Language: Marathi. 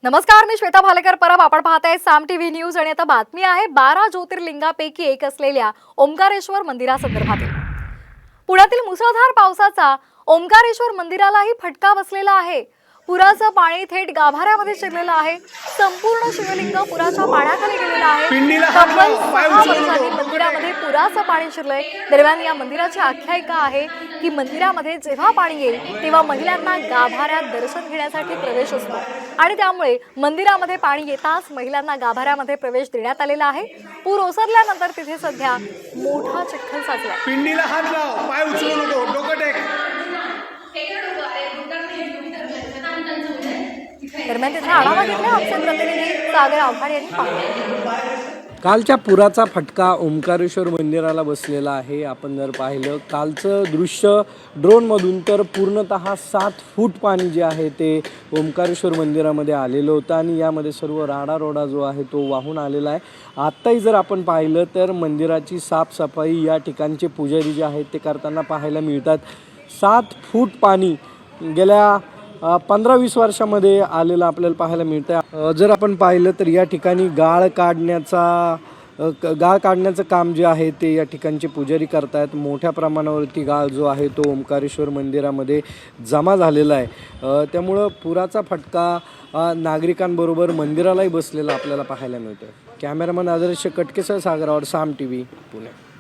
नमस्कार, मी श्वेता भालेकर परब. आपण पाहताय साम टीव्ही न्यूज आणि आता बातमी आहे 12 ज्योतिर्लिंगापैकी एक असलेल्या ओंकारेश्वर मंदिरासंदर्भातील. पुण्यातील मुसळधार पावसाचा ओंकारेश्वर मंदिरालाही फटका बसलेला आहे. पुराचं पाणी थेट गाभाऱ्यामध्ये शिरलेलं आहे. संपूर्ण शिवलिंग पुराच्या पाण्याखाली गेलेलं आहे. तब्बल 6 वर्षांनी मंदिरामध्ये पुराचं पाणी शिरलंय. दरम्यान या मंदिराची आख्यायिका आहे की मंदिरामध्ये जेव्हा पाणी येईल तेव्हा महिलांना गाभाऱ्यात दर्शन घेण्यासाठी प्रवेश असतो आणि त्यामुळे मंदिरामध्ये पाणी येताच महिलांना गाभाऱ्यामध्ये प्रवेश देण्यात आलेला आहे. पूर ओसरल्यानंतर तिथे सध्या मोठा चिखल साचलाय. पिंडीला हात लाव, पाय उचलू नको, डोकं टेक. दरम्यान तिथे आढावा घेतला आमचे प्रतिनिधी सागर आव्हाड यांनी पाहिला. कालच्या पुराचा फटका ओंकारेश्वर मंदिराला बसलेला आहे. आपण जर पाहिलं कालचं दृश्य ड्रोनमधून तर पूर्णतः 7 फूट पाणी जे आहे ते ओंकारेश्वर मंदिरामध्ये आलेलं होतं आणि यामध्ये सर्व राडारोडा जो आहे तो वाहून आलेला आहे. आत्ताही जर आपण पाहिलं तर मंदिराची साफसफाई या ठिकाणचे पुजारी जे आहेत ते करताना पाहायला मिळतात. 7 फूट पाणी गेल्या 15-20 वर्षामध्ये आलेलं आपल्याला पाहायला मिळतं. जर आपण पाहिलं तर या ठिकाणी गाळ काढण्याचं काम जे आहे ते या ठिकाणचे पुजारी करतायत. मोठ्या प्रमाणावरती गाळ जो आहे तो ओंकारेश्वर मंदिरामध्ये जमा झालेला आहे. त्यामुळं पुराचा फटका नागरिकांबरोबर मंदिरालाही बसलेला आपल्याला पाहायला मिळतो. कॅमेरामन आदर्श कटकेसह सागरावर साम टीव्ही पुणे.